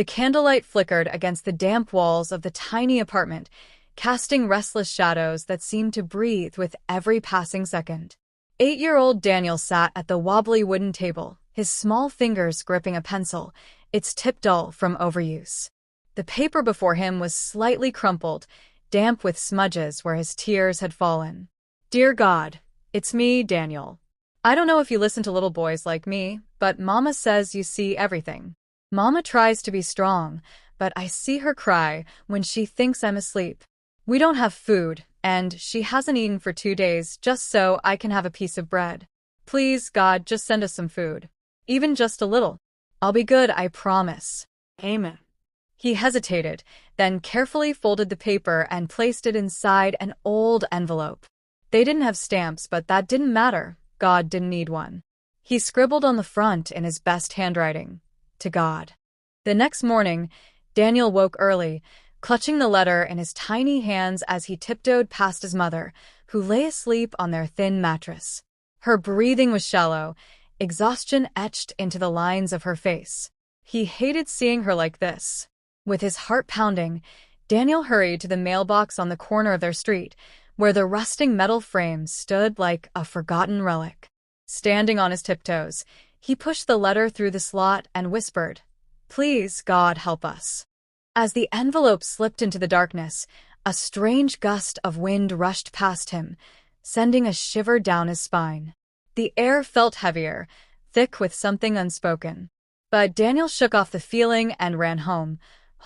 The candlelight flickered against the damp walls of the tiny apartment, casting restless shadows that seemed to breathe with every passing second. 8-year-old Daniel sat at the wobbly wooden table, his small fingers gripping a pencil, its tip dull from overuse. The paper before him was slightly crumpled, damp with smudges where his tears had fallen. "Dear God, it's me, Daniel. I don't know if you listen to little boys like me, but Mama says you see everything. Mama tries to be strong, but I see her cry when she thinks I'm asleep. We don't have food, and she hasn't eaten for 2 days just so I can have a piece of bread. Please, God, just send us some food. Even just a little. I'll be good, I promise. Amen." He hesitated, then carefully folded the paper and placed it inside an old envelope. They didn't have stamps, but that didn't matter. God didn't need one. He scribbled on the front in his best handwriting, "To God." The next morning, Daniel woke early, clutching the letter in his tiny hands as he tiptoed past his mother, who lay asleep on their thin mattress. Her breathing was shallow, exhaustion etched into the lines of her face. He hated seeing her like this. With his heart pounding, Daniel hurried to the mailbox on the corner of their street, where the rusting metal frame stood like a forgotten relic. Standing on his tiptoes, he pushed the letter through the slot and whispered, "Please, God, help us." As the envelope slipped into the darkness, a strange gust of wind rushed past him, sending a shiver down his spine. The air felt heavier, thick with something unspoken. But Daniel shook off the feeling and ran home,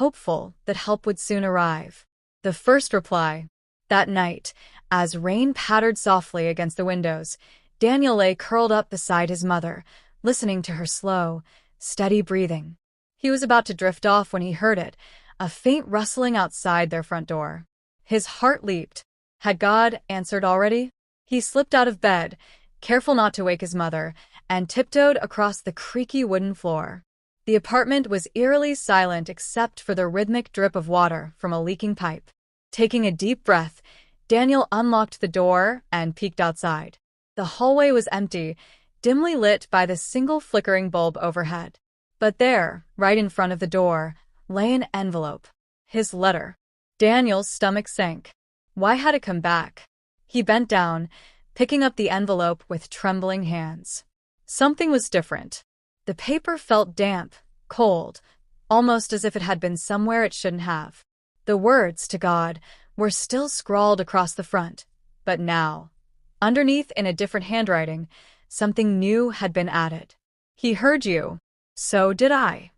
hopeful that help would soon arrive. The first reply. That night, as rain pattered softly against the windows, Daniel lay curled up beside his mother, listening to her slow, steady breathing. He was about to drift off when he heard it, a faint rustling outside their front door. His heart leaped. Had God answered already? He slipped out of bed, careful not to wake his mother, and tiptoed across the creaky wooden floor. The apartment was eerily silent except for the rhythmic drip of water from a leaking pipe. Taking a deep breath, Daniel unlocked the door and peeked outside. The hallway was empty, dimly lit by the single flickering bulb overhead. But there, right in front of the door, lay an envelope. His letter. Daniel's stomach sank. Why had it come back? He bent down, picking up the envelope with trembling hands. Something was different. The paper felt damp, cold, almost as if it had been somewhere it shouldn't have. The words, "To God," were still scrawled across the front, but now, underneath in a different handwriting, something new had been added. "He heard you. So did I."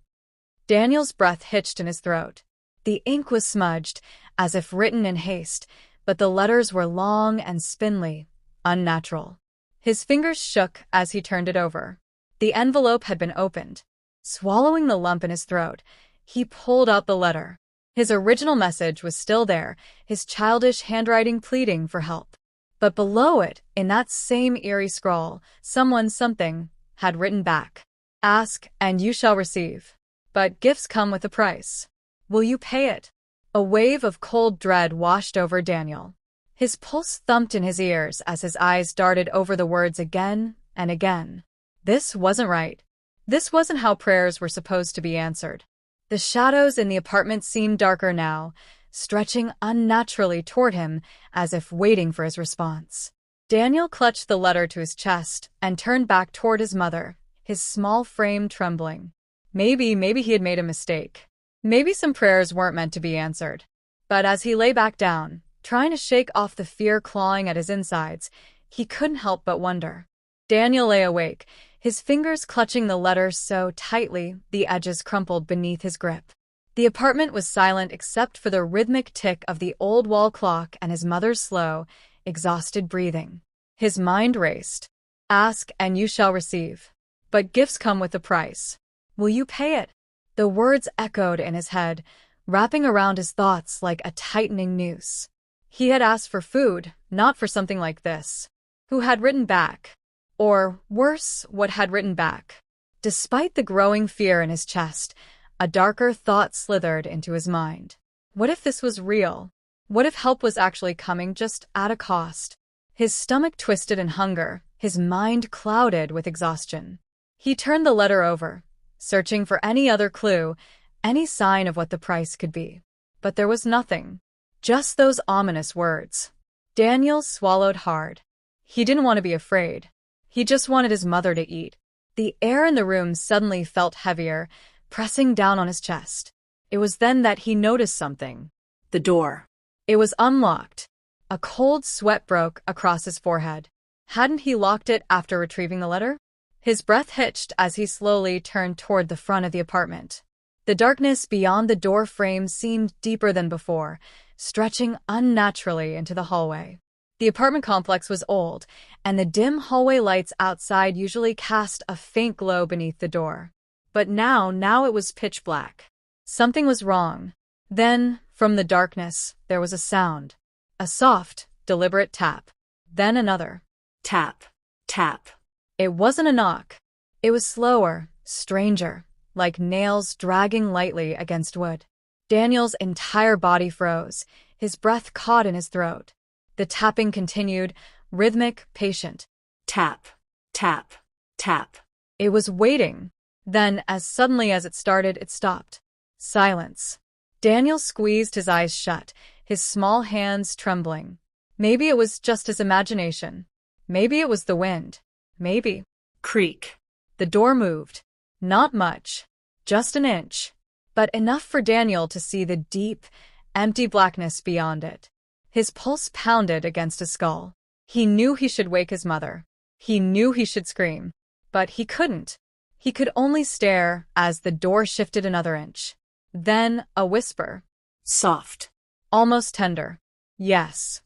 Daniel's breath hitched in his throat. The ink was smudged, as if written in haste, but the letters were long and spindly, unnatural. His fingers shook as he turned it over. The envelope had been opened. Swallowing the lump in his throat, he pulled out the letter. His original message was still there, his childish handwriting pleading for help. But below it, in that same eerie scrawl, something, had written back. "Ask, and you shall receive. But gifts come with a price. Will you pay it?" A wave of cold dread washed over Daniel. His pulse thumped in his ears as his eyes darted over the words again and again. This wasn't right. This wasn't how prayers were supposed to be answered. The shadows in the apartment seemed darker now, stretching unnaturally toward him as if waiting for his response. Daniel clutched the letter to his chest and turned back toward his mother, his small frame trembling. Maybe he had made a mistake. Maybe some prayers weren't meant to be answered. But as he lay back down, trying to shake off the fear clawing at his insides, he couldn't help but wonder. Daniel lay awake, his fingers clutching the letter so tightly the edges crumpled beneath his grip. The apartment was silent except for the rhythmic tick of the old wall clock and his mother's slow, exhausted breathing. His mind raced. "Ask, and you shall receive. But gifts come with a price. Will you pay it?" The words echoed in his head, wrapping around his thoughts like a tightening noose. He had asked for food, not for something like this. Who had written back? Or, worse, what had written back? Despite the growing fear in his chest, a darker thought slithered into his mind. What if this was real? What if help was actually coming just at a cost? His stomach twisted in hunger, his mind clouded with exhaustion. He turned the letter over, searching for any other clue, any sign of what the price could be. But there was nothing. Just those ominous words. Daniel swallowed hard. He didn't want to be afraid. He just wanted his mother to eat. The air in the room suddenly felt heavier, pressing down on his chest. It was then that he noticed something. The door. It was unlocked. A cold sweat broke across his forehead. Hadn't he locked it after retrieving the letter? His breath hitched as he slowly turned toward the front of the apartment. The darkness beyond the door frame seemed deeper than before, stretching unnaturally into the hallway. The apartment complex was old, and the dim hallway lights outside usually cast a faint glow beneath the door. But now it was pitch black. Something was wrong. Then, from the darkness, there was a sound. A soft, deliberate tap. Then another. Tap. Tap. It wasn't a knock. It was slower, stranger, like nails dragging lightly against wood. Daniel's entire body froze, his breath caught in his throat. The tapping continued, rhythmic, patient. Tap. Tap. Tap. It was waiting. Then, as suddenly as it started, it stopped. Silence. Daniel squeezed his eyes shut, his small hands trembling. Maybe it was just his imagination. Maybe it was the wind. Maybe. Creak. The door moved. Not much. Just an inch. But enough for Daniel to see the deep, empty blackness beyond it. His pulse pounded against his skull. He knew he should wake his mother. He knew he should scream. But he couldn't. He could only stare as the door shifted another inch. Then a whisper. Soft. Almost tender. Yes.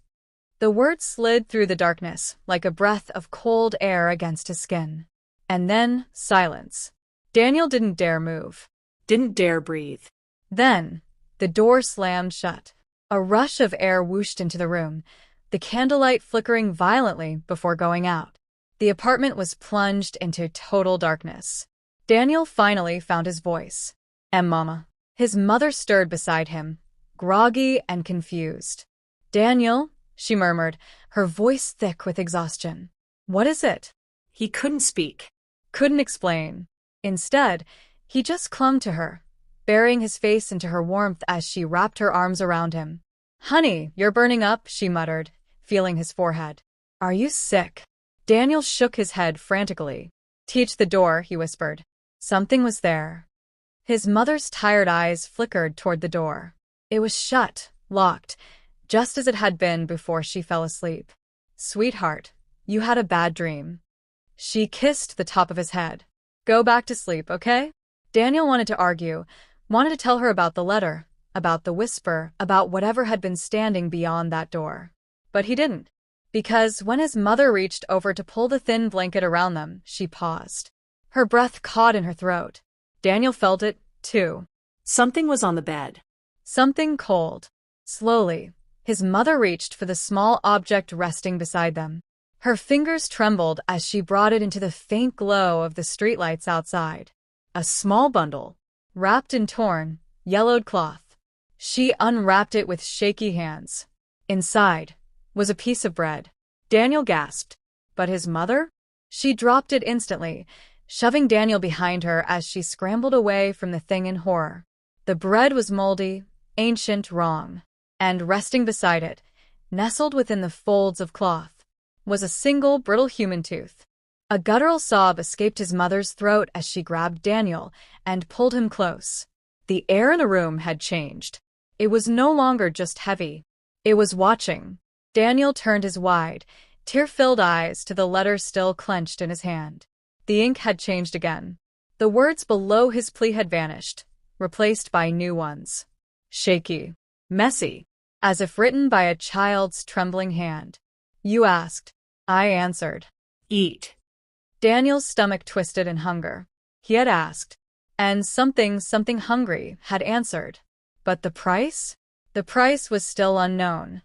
The word slid through the darkness, like a breath of cold air against his skin. And then silence. Daniel didn't dare move. Didn't dare breathe. Then the door slammed shut. A rush of air whooshed into the room, the candlelight flickering violently before going out. The apartment was plunged into total darkness. Daniel finally found his voice. Mama. His mother stirred beside him, groggy and confused. Daniel, she murmured, her voice thick with exhaustion. What is it? He couldn't speak. Couldn't explain. Instead, he just clung to her, burying his face into her warmth as she wrapped her arms around him. Honey, you're burning up, she muttered, feeling his forehead. Are you sick? Daniel shook his head frantically. Teach the door, he whispered. Something was there. His mother's tired eyes flickered toward the door. It was shut, locked, just as it had been before she fell asleep. Sweetheart, you had a bad dream. She kissed the top of his head. Go back to sleep, okay? Daniel wanted to argue, wanted to tell her about the letter, about the whisper, about whatever had been standing beyond that door. But he didn't. Because when his mother reached over to pull the thin blanket around them, she paused. Her breath caught in her throat. Daniel felt it, too. Something was on the bed. Something cold. Slowly, his mother reached for the small object resting beside them. Her fingers trembled as she brought it into the faint glow of the streetlights outside. A small bundle, wrapped in torn, yellowed cloth. She unwrapped it with shaky hands. Inside was a piece of bread. Daniel gasped. But his mother? She dropped it instantly, shoving Daniel behind her as she scrambled away from the thing in horror. The bread was moldy, ancient, wrong. And resting beside it, nestled within the folds of cloth, was a single brittle human tooth. A guttural sob escaped his mother's throat as she grabbed Daniel and pulled him close. The air in the room had changed. It was no longer just heavy. It was watching. Daniel turned his wide, tear-filled eyes to the letter still clenched in his hand. The ink had changed again. The words below his plea had vanished, replaced by new ones. Shaky. Messy. As if written by a child's trembling hand. You asked. I answered. Eat. Daniel's stomach twisted in hunger. He had asked. And something hungry had answered. But the price? The price was still unknown.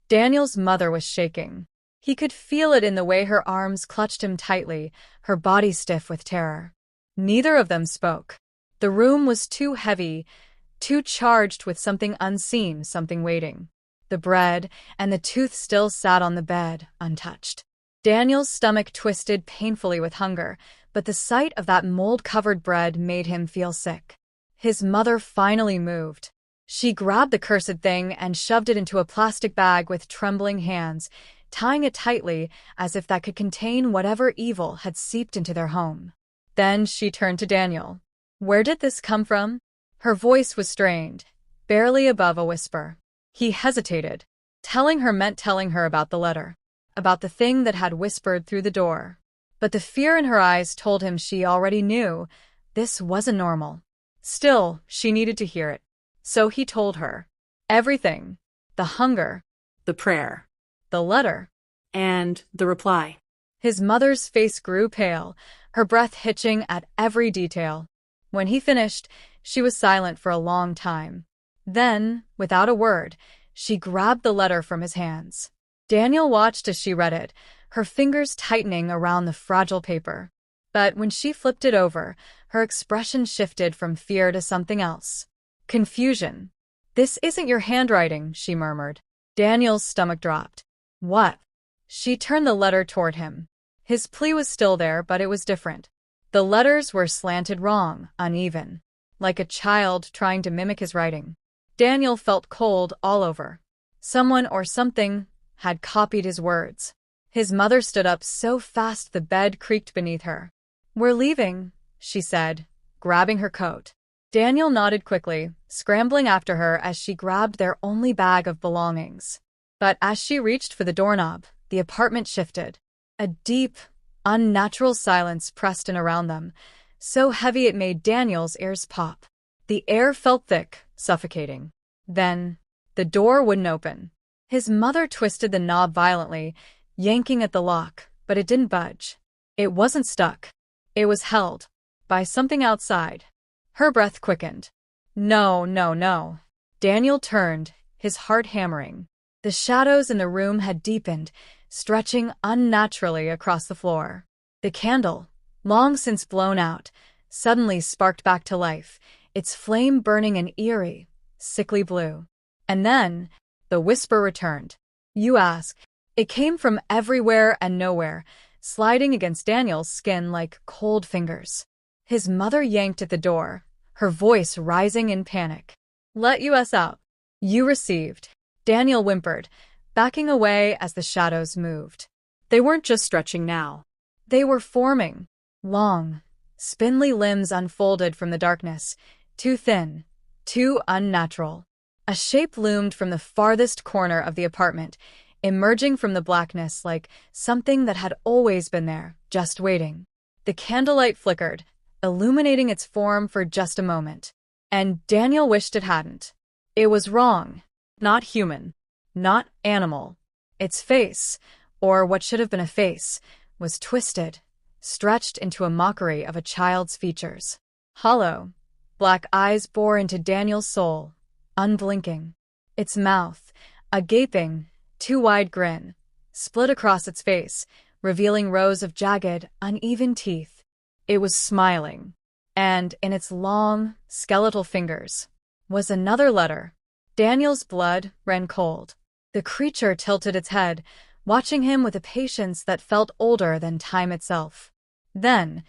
Daniel's mother was shaking. He could feel it in the way her arms clutched him tightly, her body stiff with terror. Neither of them spoke. The room was too heavy, too charged with something unseen, something waiting. The bread and the tooth still sat on the bed, untouched. Daniel's stomach twisted painfully with hunger, but the sight of that mold-covered bread made him feel sick. His mother finally moved. She grabbed the cursed thing and shoved it into a plastic bag with trembling hands, tying it tightly as if that could contain whatever evil had seeped into their home. Then she turned to Daniel. "Where did this come from?" Her voice was strained, barely above a whisper. He hesitated. Telling her meant telling her about the letter, about the thing that had whispered through the door. But the fear in her eyes told him she already knew this wasn't normal. Still, she needed to hear it. So he told her. Everything. The hunger. The prayer. The letter. And the reply. His mother's face grew pale, her breath hitching at every detail. When he finished, she was silent for a long time. Then, without a word, she grabbed the letter from his hands. Daniel watched as she read it, her fingers tightening around the fragile paper. But when she flipped it over, her expression shifted from fear to something else. Confusion. "This isn't your handwriting," she murmured. Daniel's stomach dropped. "What?" She turned the letter toward him. His plea was still there, but it was different. The letters were slanted wrong, uneven, like a child trying to mimic his writing. Daniel felt cold all over. Someone or something had copied his words. His mother stood up so fast the bed creaked beneath her. "We're leaving," she said, grabbing her coat. Daniel nodded quickly, scrambling after her as she grabbed their only bag of belongings. But as she reached for the doorknob, the apartment shifted. A deep, unnatural silence pressed in around them, so heavy it made Daniel's ears pop. The air felt thick, suffocating. Then, the door wouldn't open. His mother twisted the knob violently, yanking at the lock, but it didn't budge. It wasn't stuck. It was held by something outside. Her breath quickened. No, no, no. Daniel turned, his heart hammering. The shadows in the room had deepened, stretching unnaturally across the floor. The candle, long since blown out, suddenly sparked back to life, its flame burning an eerie, sickly blue. And then, the whisper returned. "You ask." It came from everywhere and nowhere, sliding against Daniel's skin like cold fingers. His mother yanked at the door, her voice rising in panic. "Let us out." "You received." Daniel whimpered, backing away as the shadows moved. They weren't just stretching now. They were forming. Long, spindly limbs unfolded from the darkness, too thin, too unnatural. A shape loomed from the farthest corner of the apartment, emerging from the blackness like something that had always been there, just waiting. The candlelight flickered, illuminating its form for just a moment. And Daniel wished it hadn't. It was wrong. Not human. Not animal. Its face, or what should have been a face, was twisted, stretched into a mockery of a child's features. Hollow, black eyes bore into Daniel's soul, unblinking. Its mouth, a gaping, too wide grin, split across its face, revealing rows of jagged, uneven teeth. It was smiling, and in its long, skeletal fingers was another letter. Daniel's blood ran cold. The creature tilted its head, watching him with a patience that felt older than time itself. Then,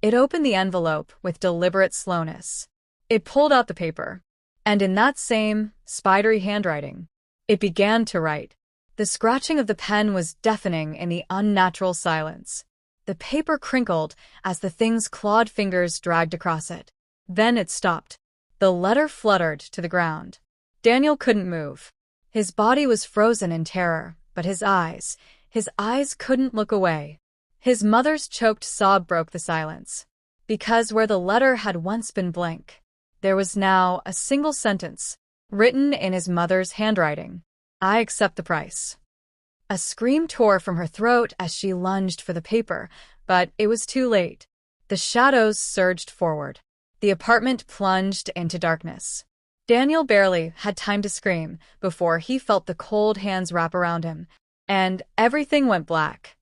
it opened the envelope with deliberate slowness. It pulled out the paper, and in that same, spidery handwriting, it began to write. The scratching of the pen was deafening in the unnatural silence. The paper crinkled as the thing's clawed fingers dragged across it. Then it stopped. The letter fluttered to the ground. Daniel couldn't move. His body was frozen in terror, but his eyes couldn't look away. His mother's choked sob broke the silence. Because where the letter had once been blank, there was now a single sentence, written in his mother's handwriting. "I accept the price." A scream tore from her throat as she lunged for the paper, but it was too late. The shadows surged forward. The apartment plunged into darkness. Daniel barely had time to scream before he felt the cold hands wrap around him, and everything went black.